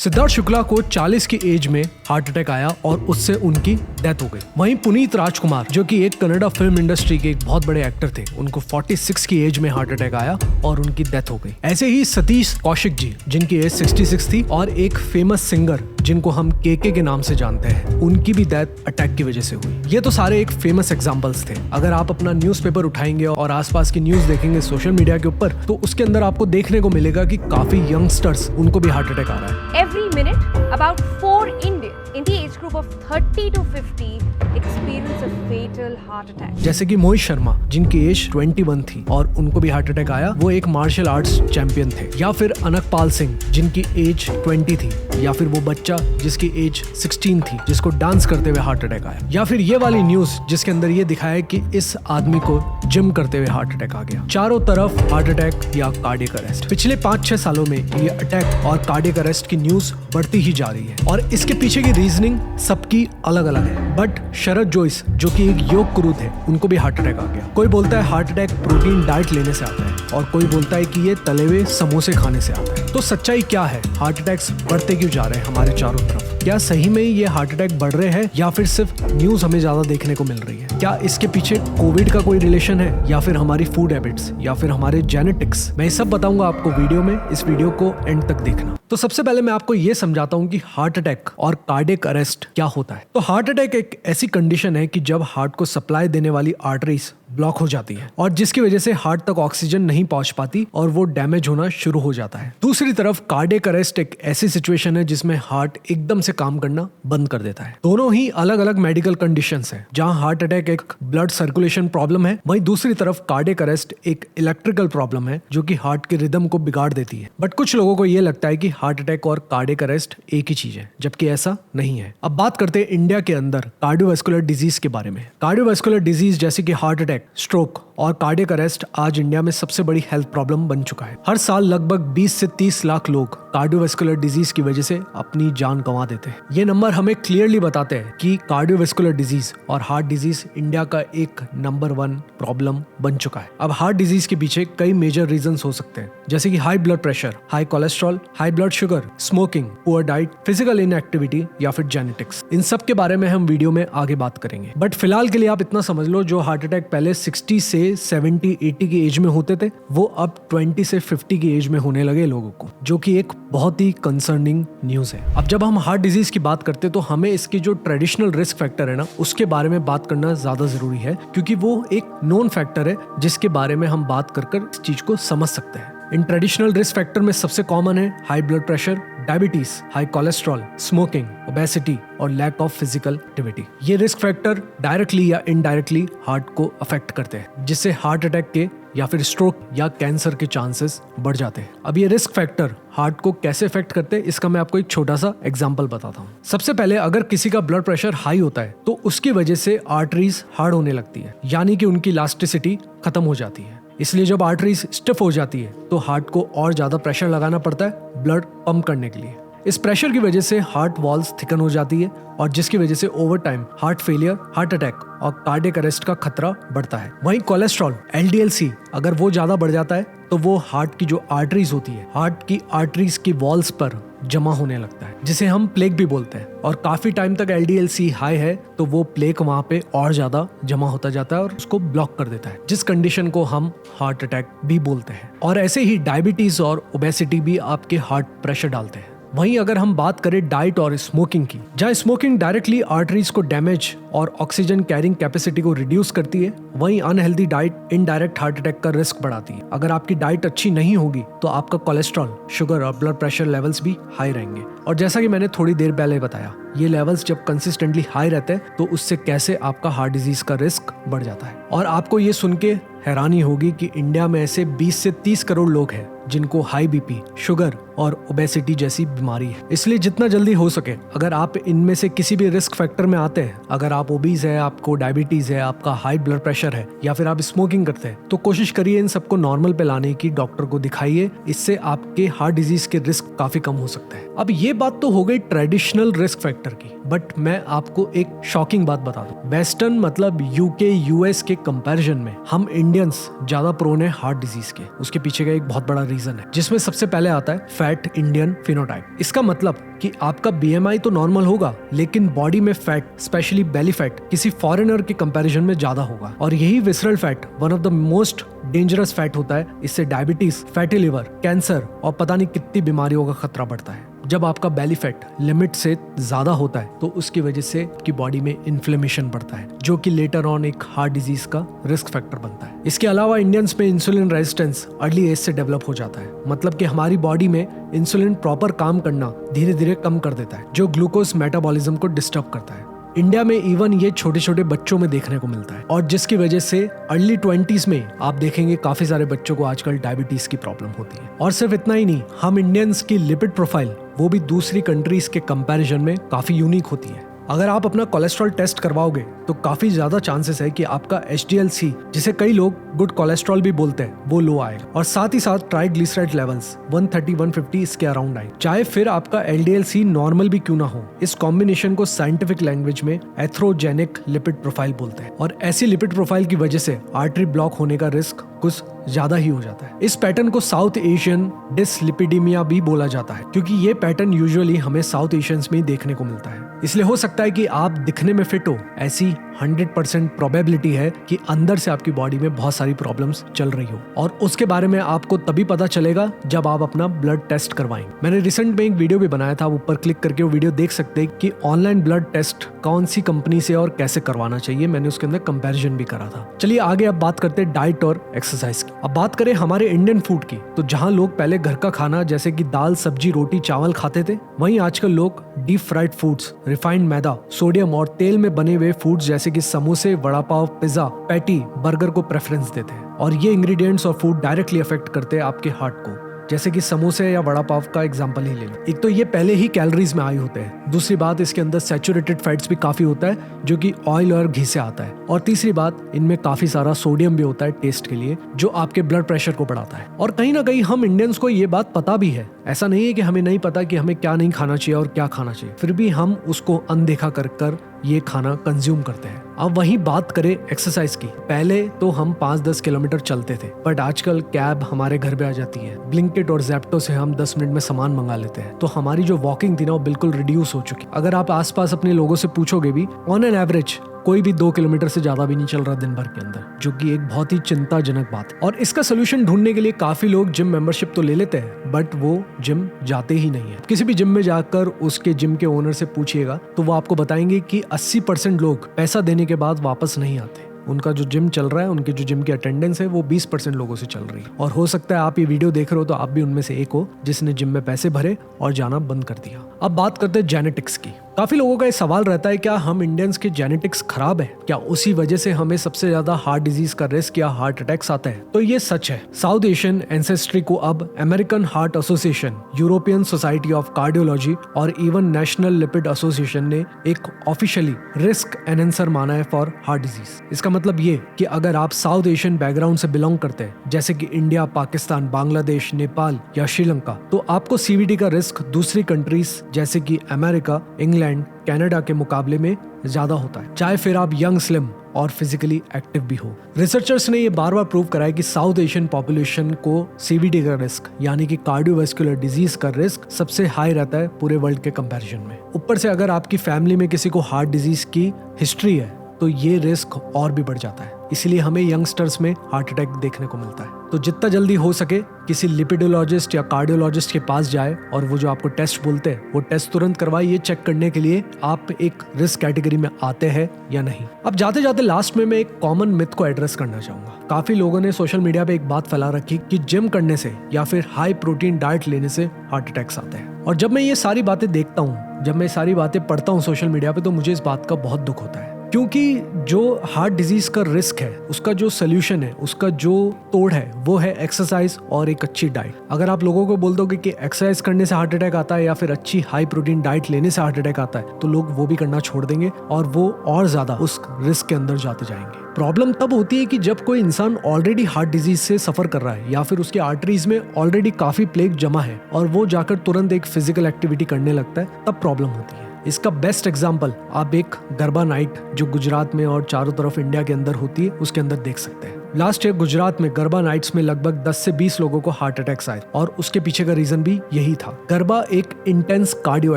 सिद्धार्थ शुक्ला को 40 की एज में हार्ट अटैक आया और उससे उनकी डेथ हो गई। वहीं पुनीत राजकुमार जो कि एक कन्नड़ा फिल्म इंडस्ट्री के एक बहुत बड़े एक्टर थे, उनको 46 की एज में हार्ट अटैक आया और उनकी डेथ हो गई। ऐसे ही सतीश कौशिक जी जिनकी एज 66 थी और एक फेमस सिंगर जिनको हम केके के नाम से जानते हैं, उनकी भी डेथ अटैक की वजह से हुई। ये तो सारे एक फेमस एग्जांपल्स थे। अगर आप अपना न्यूज़पेपर उठाएंगे और आसपास की न्यूज़ देखेंगे सोशल मीडिया के ऊपर, तो उसके अंदर आपको देखने को मिलेगा कि काफी यंगस्टर्स उनको भी हार्ट अटैक आ रहा है। Every minute, about 4 Indians in the age group of 30 to 50 experience a fatal heart attack. जैसे कि मोहित शर्मा जिनकी एज 21 थी और उनको भी हार्ट अटैक आया, वो एक मार्शल आर्ट्स चैंपियन थे। या फिर अनकपाल सिंह जिनकी एज 20 थी, या फिर वो बच्चा जिसकी एज 16 थी जिसको डांस करते हुए हार्ट अटैक आया। या फिर ये वाली न्यूज जिसके अंदर ये दिखाया कि इस आदमी को जिम करते हुए हार्ट अटैक आ गया। चारों तरफ हार्ट अटैक या कार्डियक अरेस्ट। पिछले 5-6 सालों में ये अटैक और कार्डियक अरेस्ट की न्यूज बढ़ती ही जा रही है और इसके पीछे की रीजनिंग सबकी अलग अलग है। बट शरद जोइस जो कि एक योग गुरु थे, उनको भी हार्ट अटैक आ गया। कोई बोलता है हार्ट अटैक प्रोटीन डाइट लेने से आता है और कोई बोलता है कि ये तले हुए समोसे खाने से आता है। तो सच्चाई क्या है? हार्ट अटैक्स बढ़ते क्यों जा रहे हैं हमारे चारों तरफ? क्या सही में ये हार्ट अटैक बढ़ रहे हैं या फिर सिर्फ न्यूज हमें ज्यादा देखने को मिल रही है? क्या इसके पीछे कोविड का कोई रिलेशन है या फिर हमारी फूड हैबिट्स या फिर हमारे जेनेटिक्स? मैं सब बताऊंगा आपको वीडियो में। इस वीडियो को एंड तक देखना। तो सबसे पहले मैं आपको ये समझाता हूँ कि हार्ट अटैक और कार्डियक अरेस्ट क्या होता है। तो हार्ट अटैक एक ऐसी कंडीशन है कि जब हार्ट को सप्लाई देने वाली आर्टरीज ब्लॉक हो जाती है और जिसकी वजह से हार्ट तक ऑक्सीजन नहीं पहुंच पाती और वो डैमेज होना शुरू हो जाता है। दूसरी तरफ कार्डियक अरेस्ट एक ऐसी सिचुएशन है जिसमें हार्ट एकदम से काम करना बंद कर देता है। दोनों ही अलग अलग मेडिकल कंडीशंस हैं। जहां हार्ट अटैक एक ब्लड सर्कुलेशन प्रॉब्लम है, वहीं दूसरी तरफ कार्डियक अरेस्ट एक इलेक्ट्रिकल प्रॉब्लम है जो कि हार्ट के रिदम को बिगाड़ देती है। बट कुछ लोगों को ये लगता है कि हार्ट अटैक और कार्डियक अरेस्ट एक ही चीज है, जबकि ऐसा नहीं है। अब बात करते हैं इंडिया के अंदर कार्डियोवैस्कुलर डिजीज के बारे में। कार्डियोवैस्कुलर डिजीज जैसे कि हार्ट अटैक, स्ट्रोक और कार्डियक अरेस्ट आज इंडिया में सबसे बड़ी हेल्थ प्रॉब्लम बन चुका है। हर साल लगभग 20 से 30 लाख लोग कार्डियोवैस्कुलर डिजीज की वजह से अपनी जान गंवा देते हैं। ये नंबर हमें क्लियरली बताते हैं कि कार्डियोवैस्कुलर डिजीज और हार्ट डिजीज इंडिया का एक नंबर 1 प्रॉब्लम बन चुका है। अब हार्ट डिजीज के पीछे कई मेजर रीजंस हो सकते हैं, जैसे कि high blood pressure, high cholesterol, high blood sugar, smoking, poor diet, physical inactivity या फिर जेनेटिक्स। इन सब के बारे में हम वीडियो में आगे बात करेंगे। बट फिलहाल के लिए आप इतना समझ लो, जो हार्ट अटैक पहले 60 से 70-80 की एज में होते थे, वो अब 20 से 50 की एज में होने लगे लोगों को, जो कि एक बहुत ही कंसर्निंग न्यूज है। अब जब हम हार्ट डिजीज की बात करते हैं तो हमें इसकी जो ट्रेडिशनल रिस्क फैक्टर है ना, उसके बारे में बात करना ज्यादा जरूरी है, क्योंकि वो एक नोन फैक्टर है जिसके बारे में हम बात कर इस चीज को समझ सकते हैं। इन ट्रेडिशनल रिस्क फैक्टर में सबसे कॉमन है high blood pressure, diabetes, high cholesterol, smoking, obesity और लैक ऑफ फिजिकल एक्टिविटी। ये रिस्क फैक्टर डायरेक्टली या इनडायरेक्टली हार्ट को अफेक्ट करते हैं, जिससे हार्ट अटैक के या फिर स्ट्रोक या कैंसर के चांसेस बढ़ जाते हैं। अब ये रिस्क फैक्टर हार्ट को कैसे अफेक्ट करते हैं, इसका मैं आपको एक छोटा सा एग्जांपल बताता हूँ। सबसे पहले अगर किसी का ब्लड प्रेशर हाई होता है तो उसकी वजह से आर्टरीज हार्ड होने लगती है, यानी कि उनकी इलास्टिसिटी खत्म हो जाती है। इसलिए जब आर्टरीज स्टिफ हो जाती है तो हार्ट को और ज्यादा प्रेशर लगाना पड़ता है ब्लड पंप करने के लिए। इस प्रेशर की वजह से हार्ट वॉल्स थिकन हो जाती है और जिसकी वजह से over time heart failure, heart attack और कार्डियक अरेस्ट का खतरा बढ़ता है। वहीं कोलेस्ट्रॉल, LDL-C अगर वो ज्यादा बढ़ जाता है तो वो हार्ट की जो आर्टरीज होती है, हार्ट की आर्टरीज की वॉल्स पर जमा होने लगता है, जिसे हम प्लेक भी बोलते हैं। और काफी टाइम तक LDL-C हाई है तो वो प्लेक वहां पे और ज्यादा जमा होता जाता है और उसको ब्लॉक कर देता है, जिस कंडीशन को हम हार्ट अटैक भी बोलते हैं। और ऐसे ही डायबिटीज और ओबेसिटी भी आपके हार्ट प्रेशर डालते हैं। वहीं अगर हम बात करें डाइट और स्मोकिंग की, जहां स्मोकिंग डायरेक्टली आर्टरीज को डैमेज और ऑक्सीजन कैरिंग कैपेसिटी को रिड्यूस करती है, वहीं unhealthy diet indirect heart attack का रिस्क बढ़ाती है। अगर आपकी डाइट अच्छी नहीं होगी तो आपका कोलेस्ट्रॉल, शुगर और ब्लड प्रेशर लेवल्स भी हाई रहेंगे। और जैसा कि मैंने थोड़ी देर पहले बताया, ये लेवल्स जब कंसिस्टेंटली हाई रहते हैं तो उससे कैसे आपका हार्ट डिजीज का रिस्क बढ़ जाता है। और आपको ये सुन के हैरानी होगी कि इंडिया में ऐसे 20 से 30 करोड़ लोग हैं जिनको हाई बीपी, शुगर और ओबेसिटी जैसी बीमारी है। इसलिए जितना जल्दी हो सके, अगर आप इनमें से किसी भी रिस्क फैक्टर में आते हैं, अगर आप ओबीज है, आपको डायबिटीज है, आपका हाई ब्लड प्रेशर है या फिर आप स्मोकिंग करते हैं, तो कोशिश करिए इन सबको नॉर्मल पे लाने की, डॉक्टर को दिखाइए। इससे आपके हार्ट डिजीज के रिस्क काफी कम हो सकता है। अब ये बात तो हो गई ट्रेडिशनल रिस्क फैक्टर की। बट मैं आपको एक शॉकिंग बात बता दूं, वेस्टर्न मतलब यूके यूएस के कंपैरिजन में हम इंडियंस ज्यादा प्रोन है हार्ट डिजीज के। उसके पीछे का एक बहुत बड़ा रीजन है, जिसमें सबसे पहले आता है फैट इंडियन फिनोटाइप। इसका मतलब कि आपका BMI तो नॉर्मल होगा, लेकिन बॉडी में फैट, स्पेशली बेली फैट, किसी फॉरेनर के कंपैरिजन में ज्यादा होगा। और यही visceral fat one of the most dangerous fat होता है। इससे डायबिटीज, फैटी लिवर, कैंसर और पता नहीं कितनी बीमारियों का खतरा बढ़ता है। जब आपका बेली फैट लिमिट से ज्यादा होता है तो उसकी वजह से आपकी बॉडी में इन्फ्लेमेशन बढ़ता है, जो कि लेटर ऑन एक हार्ट डिजीज का रिस्क फैक्टर बनता है। इसके अलावा इंडियंस में इंसुलिन रेजिस्टेंस अर्ली एज से डेवलप हो जाता है, मतलब कि हमारी बॉडी में इंसुलिन प्रॉपर काम करना धीरे धीरे कम कर देता है, जो ग्लूकोज मेटाबॉलिज्म को डिस्टर्ब करता है। इंडिया में इवन ये छोटे छोटे बच्चों में देखने को मिलता है, और जिसकी वजह से अर्ली 20s में आप देखेंगे काफी सारे बच्चों को आजकल डायबिटीज की प्रॉब्लम होती है। और सिर्फ इतना ही नहीं, हम इंडियंस की लिपिड प्रोफाइल वो भी दूसरी कंट्रीज के कंपैरिजन में काफी यूनिक होती है। अगर आप अपना कोलेस्ट्रॉल टेस्ट करवाओगे तो काफी ज्यादा चांसेस है कि आपका HDL-C, जिसे कई लोग गुड कोलेस्ट्रॉल भी बोलते हैं, वो लो आएगा। और साथ ही साथ ट्राइग्लिसराइड लेवल्स 130-150 इसके अराउंड आए। चाहे फिर आपका LDL-C नॉर्मल भी क्यों ना हो, इस कॉम्बिनेशन को साइंटिफिक लैंग्वेज में एथ्रोजेनिक लिपिड प्रोफाइल बोलते हैं। और ऐसी लिपिड प्रोफाइल की वजह से आर्टरी ब्लॉक होने का रिस्क कुछ ज्यादा ही हो जाता है। इस पैटर्न को साउथ एशियन डिसलिपिडीमिया भी बोला जाता है, क्योंकि ये पैटर्न यूजुअली हमें साउथ एशियंस में ही देखने को मिलता है। इसलिए हो सकता है कि आप दिखने में फिट हो, ऐसी 100% प्रोबेबिलिटी है कि अंदर से आपकी बॉडी में बहुत सारी प्रॉब्लम्स चल रही हो, और उसके बारे में आपको तभी पता चलेगा जब आप अपना ब्लड टेस्ट करवाएंगे। मैंने रिसेंट में एक वीडियो भी बनाया था, ऊपर क्लिक करके वो वीडियो देख सकते हैं कि ऑनलाइन ब्लड टेस्ट कौन सी कंपनी से और कैसे करवाना चाहिए। मैंने उसके अंदर कंपैरिजन भी करा था। चलिए आगे अब बात करते हैं डाइट और एक्सरसाइज की। अब बात करें हमारे इंडियन फूड की, तो जहां लोग पहले घर का खाना जैसे कि दाल, सब्जी, रोटी, चावल खाते थे, वहीं आजकल लोग डीप फ्राइड फूड्स, रिफाइंड मैदा, सोडियम और तेल में बने हुए फूड्स जैसे कि समोसे, vada pav, pizza, patty, burger को प्रेफरेंस देते हैं। और ये इंग्रेडिएंट्स और फूड डायरेक्टली अफेक्ट करते हैं आपके हार्ट को। जैसे कि समोसे या वड़ा पाव का एग्जांपल ही ले लो। एक तो ये पहले ही कैलोरीज में हाई होते हैं, दूसरी बात इसके अंदर सैचुरेटेड फैट्स भी काफी होता है, जो कि ऑयल और घी से आता है, और तीसरी बात इनमें काफी सारा सोडियम भी होता है टेस्ट के लिए, जो आपके ब्लड प्रेशर को बढ़ाता है। और कहीं ना कहीं हम इंडियंस को ये बात पता भी है, ऐसा नहीं है कि हमें नहीं पता कि हमें क्या नहीं खाना चाहिए और क्या खाना चाहिए, फिर भी हम उसको अनदेखा कर ये खाना कंज्यूम करते हैं। अब वहीं बात करें एक्सरसाइज की, पहले तो हम 5-10 किलोमीटर चलते थे, बट आजकल कैब हमारे घर पे आ जाती है, ब्लिंकिट और ज़ेप्टो से हम 10 मिनट में सामान मंगा लेते हैं, तो हमारी जो वॉकिंग थी ना वो बिल्कुल रिड्यूस हो चुकी। अगर आप आसपास अपने लोगों से पूछोगे भी, ऑन एन एवरेज कोई भी 2 किलोमीटर से ज्यादा भी नहीं चल रहा दिन भर के अंदर, जो कि एक बहुत ही चिंताजनक बात है। और इसका सोल्यूशन ढूंढने के लिए काफी लोग जिम मेंबरशिप तो ले लेते हैं, बट वो जिम जाते ही नहीं है। किसी भी जिम में जाकर उसके जिम के ओनर से पूछिएगा तो वो आपको बताएंगे कि 80% लोग पैसा देने के बाद वापस नहीं आते। उनका जो जिम चल रहा है, उनके जो जिम की अटेंडेंस है वो 20% लोगों से चल रही है। और हो सकता है आप ये वीडियो देख रहे हो तो आप भी उनमें से एक हो जिसने जिम में पैसे भरे और जाना बंद कर दिया। अब बात करते हैं जेनेटिक्स की। काफी लोगों का ये सवाल रहता है, क्या हम इंडियंस के जेनेटिक्स खराब है? क्या उसी वजह से हमें सबसे ज्यादा हार्ट डिजीज का रिस्क या हार्ट अटैक्स आता है? तो ये सच है। साउथ एशियन एंसेस्ट्री को अब American heart association, European society of cardiology और इवन नेशनल लिपिड एसोसिएशन ने एक ऑफिशियली रिस्क एनहेंसर माना है फॉर हार्ट डिजीज। इसका मतलब ये कि अगर आप साउथ एशियन बैकग्राउंड से बिलोंग करते हैं, जैसे कि इंडिया, पाकिस्तान, बांग्लादेश, नेपाल या श्रीलंका, तो आपको सीवीडी का रिस्क दूसरी कंट्रीज जैसे कि अमेरिका, इंग्लैंड, कनाडा के मुकाबले में ज्यादा होता है, चाहे फिर आप यंग, स्लिम और फिजिकली एक्टिव भी हो। रिसर्चर्स ने ये बार बार प्रूव करा है कि साउथ एशियन पॉपुलेशन को सीवीडी का रिस्क यानी कि कार्डियोवैस्कुलर डिजीज का रिस्क सबसे हाई रहता है पूरे वर्ल्ड के कंपैरिजन में। ऊपर से अगर आपकी फैमिली में किसी को हार्ट डिजीज की हिस्ट्री है तो ये रिस्क और भी बढ़ जाता है। इसलिए हमें यंगस्टर्स में हार्ट अटैक देखने को मिलता है। तो जितना जल्दी हो सके किसी लिपिडोलॉजिस्ट या कार्डियोलॉजिस्ट के पास जाए और वो जो आपको टेस्ट बोलते हैं वो टेस्ट तुरंत करवाए, ये चेक करने के लिए आप एक रिस्क कैटेगरी में आते हैं या नहीं। अब जाते जाते लास्ट में मैं एक कॉमन मिथ को एड्रेस करना चाहूंगा। काफी लोगों ने सोशल मीडिया पे एक बात फैला रखी कि जिम करने से या फिर हाई प्रोटीन डाइट लेने से हार्ट अटैक्स आते हैं। और जब मैं ये सारी बातें देखता हूँ, जब मैं सारी बातें पढ़ता हूँ सोशल मीडिया पे, तो मुझे इस बात का बहुत दुख होता है, क्योंकि जो हार्ट डिजीज का रिस्क है उसका जो सोल्यूशन है, उसका जो तोड़ है वो है एक्सरसाइज और एक अच्छी डाइट। अगर आप लोगों को बोल दोगे कि एक्सरसाइज करने से हार्ट अटैक आता है या फिर अच्छी हाई प्रोटीन डाइट लेने से हार्ट अटैक आता है, तो लोग वो भी करना छोड़ देंगे और वो और ज्यादा उस रिस्क के अंदर जाते जाएंगे। प्रॉब्लम तब होती है कि जब कोई इंसान ऑलरेडी हार्ट डिजीज से सफर कर रहा है या फिर उसके आर्टरीज में ऑलरेडी काफी प्लेग जमा है और वो जाकर तुरंत एक फिजिकल एक्टिविटी करने लगता है, तब प्रॉब्लम होती है। इसका बेस्ट एग्जाम्पल आप एक गरबा नाइट जो गुजरात में और चारों तरफ इंडिया के अंदर होती है उसके अंदर देख सकते हैं। लास्ट ईयर गुजरात में गरबा नाइट्स में लगभग 10 से 20 लोगों को हार्ट अटैक्स आए और उसके पीछे का रीजन भी यही था। गरबा एक इंटेंस कार्डियो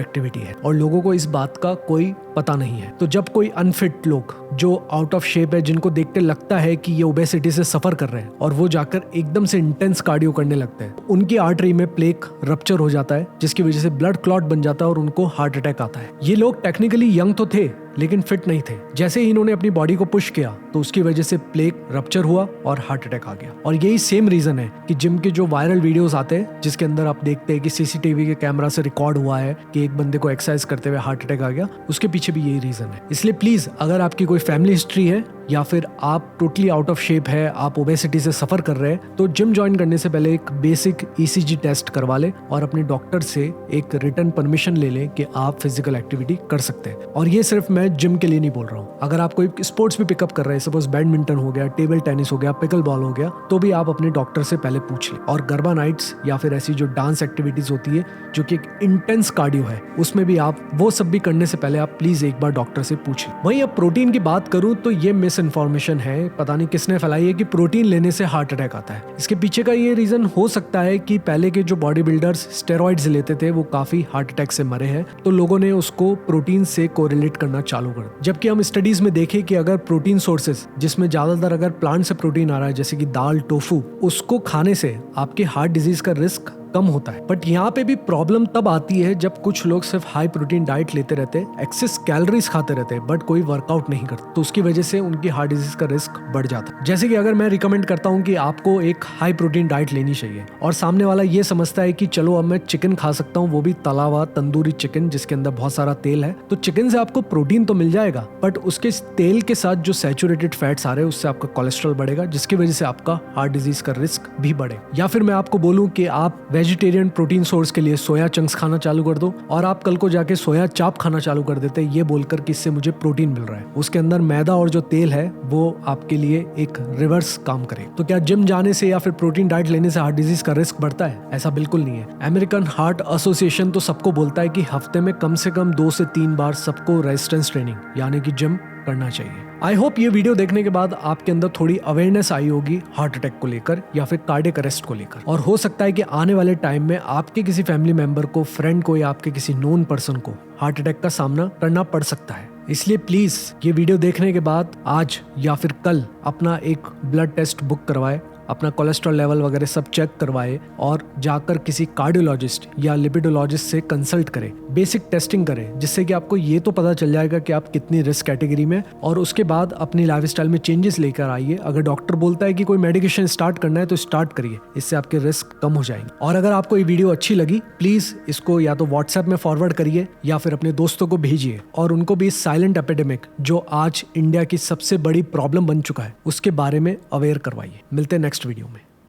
एक्टिविटी है और लोगों को इस बात का कोई पता नहीं है। तो जब कोई अनफिट लोग जो आउट ऑफ शेप है, जिनको देख के लगता है कि ये ओबेसिटी से सफर कर रहे हैं और वो जाकर एकदम से इंटेंस कार्डियो करने लगते हैं, उनकी आर्टरी में प्लेक रप्चर हो जाता है जिसकी वजह से ब्लड क्लॉट बन जाता है और उनको हार्ट अटैक आता है। ये लोग टेक्निकली यंग तो थे लेकिन फिट नहीं थे। जैसे ही इन्होंने अपनी बॉडी को पुश किया तो उसकी वजह से प्लेक रप्चर हुआ और हार्ट अटैक आ गया। और यही सेम रीजन है कि जिम के जो वायरल वीडियोस आते हैं जिसके अंदर आप देखते हैं कि सीसीटीवी के कैमरा से रिकॉर्ड हुआ है कि एक बंदे को एक्सरसाइज करते हुए हार्ट अटैक आ गया, उसके पीछे भी यही रीजन है। इसलिए प्लीज अगर आपकी कोई फैमिली हिस्ट्री है या फिर आप टोटली आउट ऑफ शेप है, आप ओबेसिटी से सफर कर रहे हैं, तो जिम ज्वाइन करने से पहले एक बेसिक ECG टेस्ट करवा लें और अपने डॉक्टर से एक रिटन परमिशन ले लें कि आप फिजिकल एक्टिविटी कर सकते हैं। और ये सिर्फ मैं जिम के लिए नहीं बोल रहा हूँ, अगर आप कोई स्पोर्ट्स भी पिकअप कर रहे हैं, सपोज बैडमिंटन हो गया, टेबल टेनिस हो गया, पिकल बॉल हो गया, तो भी आप अपने डॉक्टर से पहले पूछ लें। और गरबा नाइट्स या फिर ऐसी जो डांस एक्टिविटीज होती है जो कि एक इंटेंस कार्डियो है, उसमें भी आप वो सब भी करने से पहले आप प्लीज एक बार डॉक्टर से पूछें। वहीं अब प्रोटीन की बात करूं तो ये मिस इन्फॉर्मेशन है, पता नहीं किसने फैलाई है कि प्रोटीन लेने से हार्ट अटैक आता है। इसके पीछे का ये रीजन हो सकता है कि पहले के जो बॉडी बिल्डर्स स्टेरॉइड्स लेते थे वो काफी हार्ट अटैक से मरे हैं, तो लोगों ने उसको प्रोटीन से कोरिलेट करना चालू कर दिया। जबकि हम स्टडीज में देखें कि अगर प्रोटीन सोर्सेज जिसमें ज्यादातर अगर प्लांट से प्रोटीन आ रहा है जैसे कि दाल, टोफू, उसको खाने से आपके हार्ट डिजीज का रिस्क कम होता है। बट यहाँ पे भी प्रॉब्लम तब आती है जब कुछ लोग सिर्फ हाई प्रोटीन डाइट लेते रहते हैं, एक्सेस कैलोरीज खाते रहते हैं, बट कोई वर्कआउट नहीं करते, तो उसकी वजह से उनकी हार्ट डिजीज का रिस्क बढ़ जाता है। जैसे कि अगर मैं रिकमेंड करता हूँ कि आपको एक हाई प्रोटीन डाइट लेनी चाहिए और सामने वाला ये समझता है कि चलो अब मैं चिकन खा सकता हूँ, वो भी तला हुआ तंदूरी चिकन जिसके अंदर बहुत सारा तेल है, तो चिकन से आपको प्रोटीन तो मिल जाएगा बट उसके तेल के साथ जो सैचुरेटेड फैट्स आ रहे हैं उससे आपका कोलेस्ट्रॉल बढ़ेगा जिसकी वजह से आपका हार्ट डिजीज का रिस्क भी बढ़े। या फिर मैं आपको बोलूँ कि आप वेजिटेरियन प्रोटीन सोर्स के लिए सोया चंक्स खाना चालू कर दो और आप कल को जाके सोया चाप खाना चालू कर देते ये बोलकर कि इससे मुझे प्रोटीन मिल रहा है, उसके अंदर मैदा और जो तेल है वो आपके लिए एक रिवर्स काम करे। तो क्या जिम जाने से या फिर प्रोटीन डाइट लेने से हार्ट डिजीज का रिस्क बढ़ता है? ऐसा बिल्कुल नहीं है। अमेरिकन हार्ट एसोसिएशन तो सबको बोलता है कि हफ्ते में कम से कम 2 से 3 बार सबको रेजिस्टेंस ट्रेनिंग यानी कि जिम करना चाहिए। आई होप ये वीडियो देखने के बाद आपके अंदर थोड़ी अवेयरनेस आई होगी हार्ट अटैक को लेकर या फिर कार्डियक अरेस्ट को लेकर, और हो सकता है कि आने वाले टाइम में आपके किसी फैमिली मेंबर को, फ्रेंड को या आपके किसी नोन पर्सन को हार्ट अटैक का सामना करना पड़ सकता है। इसलिए प्लीज ये वीडियो देखने के बाद आज या फिर कल अपना एक ब्लड टेस्ट बुक करवाए, अपना कोलेस्ट्रॉल लेवल वगैरह सब चेक करवाए और जाकर किसी कार्डियोलॉजिस्ट या लिपिडोलॉजिस्ट से कंसल्ट करें, बेसिक टेस्टिंग करें, जिससे कि आपको ये तो पता चल जाएगा कि आप कितनी रिस्क कैटेगरी में, और उसके बाद अपनी लाइफस्टाइल में चेंजेस लेकर आइए। अगर डॉक्टर बोलता है कि कोई मेडिकेशन स्टार्ट करना है तो स्टार्ट करिए, इससे आपके रिस्क कम हो जाएंगे। और अगर आपको ये वीडियो अच्छी लगी प्लीज इसको या तो व्हाट्सएप में फॉरवर्ड करिए या फिर अपने दोस्तों को भेजिए और उनको भी इस साइलेंट एपिडेमिक जो आज इंडिया की सबसे बड़ी प्रॉब्लम बन चुका है उसके बारे में अवेयर करवाइए। मिलते हैं नेक्स्ट वीडियो में।